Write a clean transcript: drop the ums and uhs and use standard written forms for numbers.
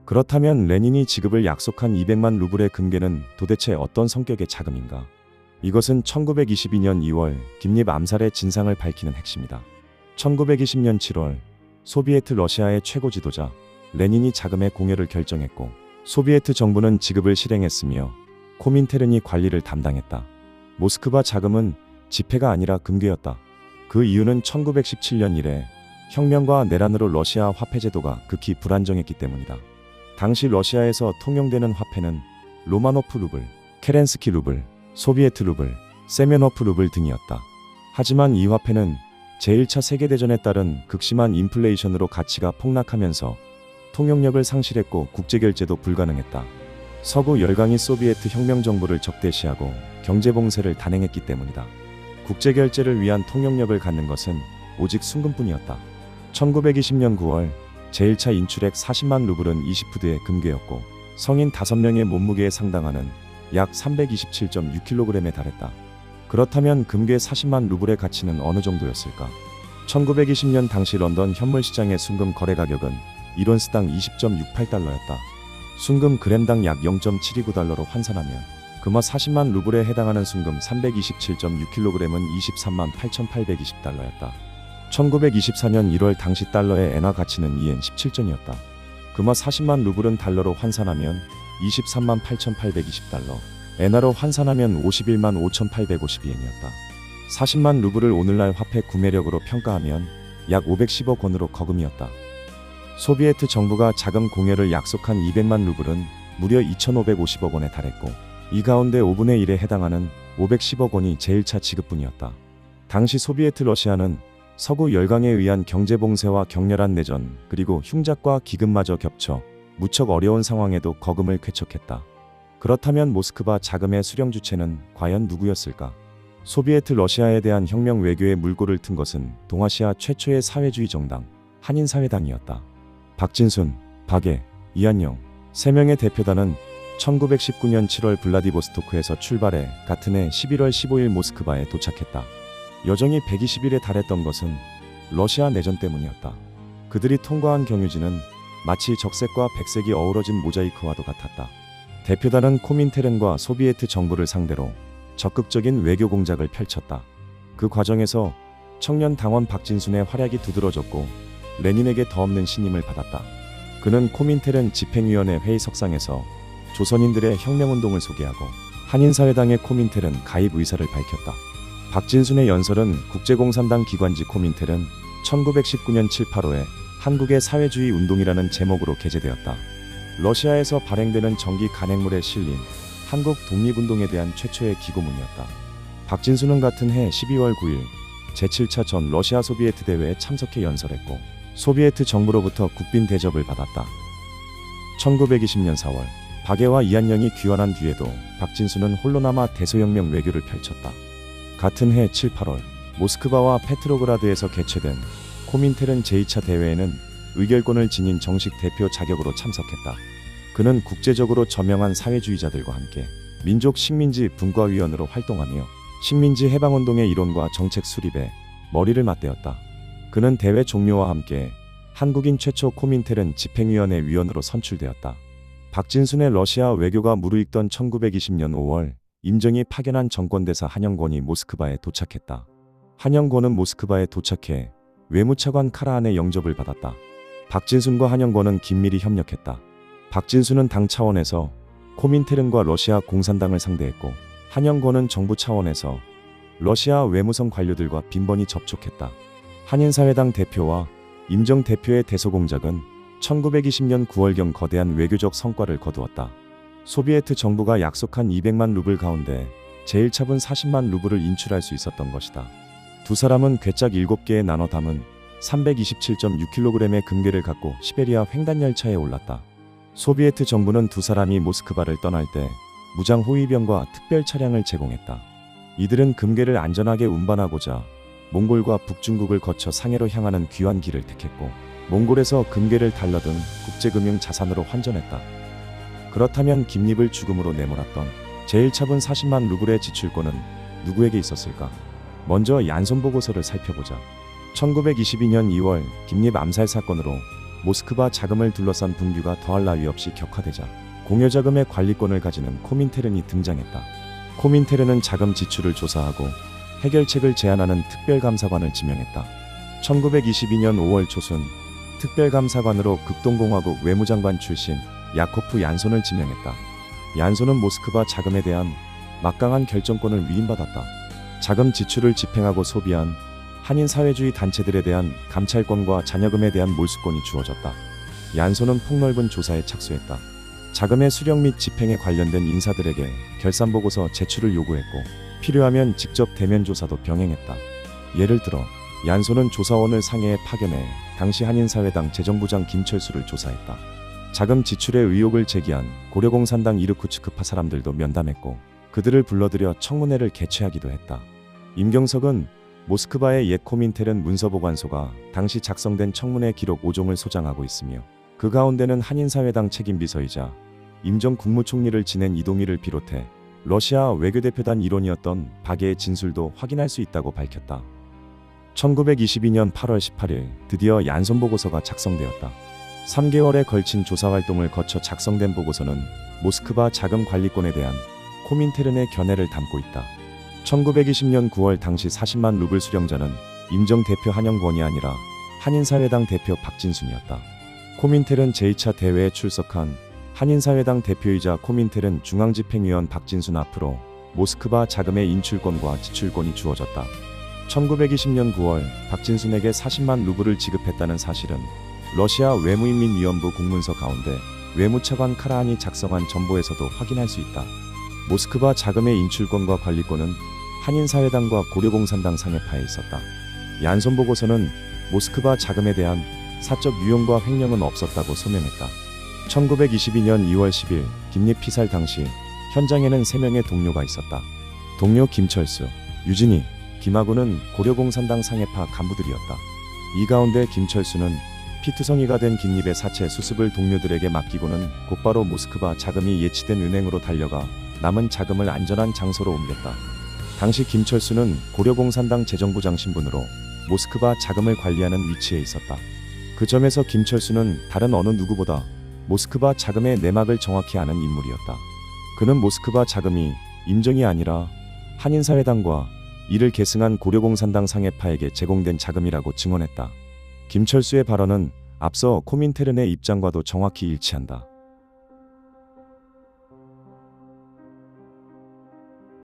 그렇다면 레닌이 지급을 약속한 200만 루블의 금괴는 도대체 어떤 성격의 자금인가? 이것은 1922년 2월 김립 암살의 진상을 밝히는 핵심이다. 1920년 7월 소비에트 러시아의 최고 지도자 레닌이 자금의 공여를 결정했고 소비에트 정부는 지급을 실행했으며 코민테른이 관리를 담당했다. 모스크바 자금은 지폐가 아니라 금괴였다. 그 이유는 1917년 이래 혁명과 내란으로 러시아 화폐 제도가 극히 불안정했기 때문이다. 당시 러시아에서 통용되는 화폐는 로마노프 루블, 케렌스키 루블, 소비에트 루블, 세메노프 루블 등이었다. 하지만 이 화폐는 제1차 세계대전에 따른 극심한 인플레이션으로 가치가 폭락하면서 통용력을 상실했고 국제결제도 불가능했다. 서구 열강이 소비에트 혁명 정부를 적대시하고 경제봉쇄를 단행했기 때문이다. 국제결제를 위한 통용력을 갖는 것은 오직 순금뿐이었다. 1920년 9월 제1차 인출액 40만 루블은 20푸드의 금괴였고 성인 5명의 몸무게에 상당하는 약 327.6kg에 달했다. 그렇다면 금괴 40만 루블의 가치는 어느 정도였을까? 1920년 당시 런던 현물시장의 순금 거래 가격은 1온스당 20.68달러였다. 순금 그램당 약 0.729달러로 환산하면 금화 40만 루블에 해당하는 순금 327.6kg은 23만 8,820달러였다. 1924년 1월 당시 달러의 엔화 가치는 2엔 17전이었다. 금화 40만 루블은 달러로 환산하면 23만 8,820달러, 엔화로 환산하면 51만 5,852엔이었다. 40만 루블을 오늘날 화폐 구매력으로 평가하면 약 510억 원으로 거금이었다. 소비에트 정부가 자금 공여를 약속한 200만 루블은 무려 2,550억 원에 달했고 이 가운데 5분의 1에 해당하는 510억 원이 제1차 지급분이었다. 당시 소비에트 러시아는 서구 열강에 의한 경제봉쇄와 격렬한 내전 그리고 흉작과 기근마저 겹쳐 무척 어려운 상황에도 거금을 쾌척했다. 그렇다면 모스크바 자금의 수령 주체는 과연 누구였을까? 소비에트 러시아에 대한 혁명 외교의 물꼬를 튼 것은 동아시아 최초의 사회주의 정당 한인사회당이었다. 박진순, 박애, 이한영 3명의 대표단은 1919년 7월 블라디보스토크에서 출발해 같은 해 11월 15일 모스크바에 도착했다. 여정이 120일에 달했던 것은 러시아 내전 때문이었다. 그들이 통과한 경유지는 마치 적색과 백색이 어우러진 모자이크와도 같았다. 대표단은 코민테른과 소비에트 정부를 상대로 적극적인 외교 공작을 펼쳤다. 그 과정에서 청년 당원 박진순의 활약이 두드러졌고 레닌에게 더 없는 신임을 받았다. 그는 코민테른 집행위원회 회의석상에서 조선인들의 혁명운동을 소개하고 한인사회당의 코민테른 가입 의사를 밝혔다. 박진순의 연설은 국제공산당 기관지 코민테른 1919년 7, 8호에 한국의 사회주의 운동이라는 제목으로 게재되었다. 러시아에서 발행되는 정기 간행물에 실린 한국 독립운동에 대한 최초의 기고문이었다. 박진순은 같은 해 12월 9일 제7차 전 러시아 소비에트 대회에 참석해 연설했고 소비에트 정부로부터 국빈 대접을 받았다. 1920년 4월 박애와 이한영이 귀환한 뒤에도 박진순은 홀로 남아 대소혁명 외교를 펼쳤다. 같은 해 7, 8월 모스크바와 페트로그라드에서 개최된 코민테른 제2차 대회에는 의결권을 지닌 정식 대표 자격으로 참석했다. 그는 국제적으로 저명한 사회주의자들과 함께 민족 식민지 분과위원으로 활동하며 식민지 해방운동의 이론과 정책 수립에 머리를 맞대었다. 그는 대회 종료와 함께 한국인 최초 코민테른 집행위원회 위원으로 선출되었다. 박진순의 러시아 외교가 무르익던 1920년 5월 임정이 파견한 정권대사 한영권이 모스크바에 도착했다. 한영권은 모스크바에 도착해 외무차관 카라한의 영접을 받았다. 박진순과 한영권은 긴밀히 협력했다. 박진순은 당 차원에서 코민테른과 러시아 공산당을 상대했고 한영권은 정부 차원에서 러시아 외무성 관료들과 빈번히 접촉했다. 한인사회당 대표와 임정 대표의 대소공작은 1920년 9월경 거대한 외교적 성과를 거두었다. 소비에트 정부가 약속한 200만 루블 가운데 제1차분 40만 루블을 인출할 수 있었던 것이다. 두 사람은 괴짝 7개에 나눠 담은 327.6kg의 금괴를 갖고 시베리아 횡단열차에 올랐다. 소비에트 정부는 두 사람이 모스크바를 떠날 때 무장 호위병과 특별 차량을 제공했다. 이들은 금괴를 안전하게 운반하고자 몽골과 북중국을 거쳐 상해로 향하는 귀환 길을 택했고 몽골에서 금괴를 달러등 국제금융 자산으로 환전했다. 그렇다면 김립을 죽음으로 내몰았던 제1차분 40만 루블의 지출권은 누구에게 있었을까? 먼저 얀손 보고서를 살펴보자. 1922년 2월 김립 암살 사건으로 모스크바 자금을 둘러싼 분규가 더할 나위 없이 격화되자 공여자금의 관리권을 가지는 코민테른이 등장했다. 코민테른은 자금 지출을 조사하고 해결책을 제안하는 특별감사관을 지명했다. 1922년 5월 초순 특별감사관으로 극동공화국 외무장관 출신 야코프 얀손을 지명했다. 얀손은 모스크바 자금에 대한 막강한 결정권을 위임받았다. 자금 지출을 집행하고 소비한 한인 사회주의 단체들에 대한 감찰권과 잔여금에 대한 몰수권이 주어졌다. 얀손은 폭넓은 조사에 착수했다. 자금의 수령 및 집행에 관련된 인사들에게 결산보고서 제출을 요구했고 필요하면 직접 대면 조사도 병행했다. 예를 들어 얀손은 조사원을 상해에 파견해 당시 한인사회당 재정부장 김철수를 조사했다. 자금 지출의 의혹을 제기한 고려공산당 이르쿠츠크파 사람들도 면담했고 그들을 불러들여 청문회를 개최하기도 했다. 임경석은 모스크바의 옛 코민테른 문서보관소가 당시 작성된 청문회 기록 5종을 소장하고 있으며 그 가운데는 한인사회당 책임비서이자 임정 국무총리를 지낸 이동희를 비롯해 러시아 외교대표단 일원이었던 박예의 진술도 확인할 수 있다고 밝혔다. 1922년 8월 18일 드디어 얀손 보고서가 작성되었다. 3개월에 걸친 조사활동을 거쳐 작성된 보고서는 모스크바 자금 관리권에 대한 코민테른의 견해를 담고 있다. 1920년 9월 당시 40만 루블 수령자는 임정 대표 한영권이 아니라 한인사회당 대표 박진순이었다. 코민테른 제2차 대회에 출석한 한인사회당 대표이자 코민테른 중앙집행위원 박진순 앞으로 모스크바 자금의 인출권과 지출권이 주어졌다. 1920년 9월 박진순에게 40만 루블을 지급했다는 사실은 러시아 외무인민위원부 공문서 가운데 외무차관 카라한이 작성한 전보에서도 확인할 수 있다. 모스크바 자금의 인출권과 관리권은 한인사회당과 고려공산당 상해파에 있었다. 얀손 보고서는 모스크바 자금에 대한 사적 유용과 횡령은 없었다고 소명했다. 1922년 2월 10일 김립 피살 당시 현장에는 3명의 동료가 있었다. 동료 김철수, 유진희, 김하구는 고려공산당 상해파 간부들이었다. 이 가운데 김철수는 피투성이가 된 김립의 사체 수습을 동료들에게 맡기고는 곧바로 모스크바 자금이 예치된 은행으로 달려가 남은 자금을 안전한 장소로 옮겼다. 당시 김철수는 고려공산당 재정부장 신분으로 모스크바 자금을 관리하는 위치에 있었다. 그 점에서 김철수는 다른 어느 누구보다 모스크바 자금의 내막을 정확히 아는 인물이었다. 그는 모스크바 자금이 임정이 아니라 한인사회당과 이를 계승한 고려공산당 상해파에게 제공된 자금이라고 증언했다. 김철수의 발언은 앞서 코민테른의 입장과도 정확히 일치한다.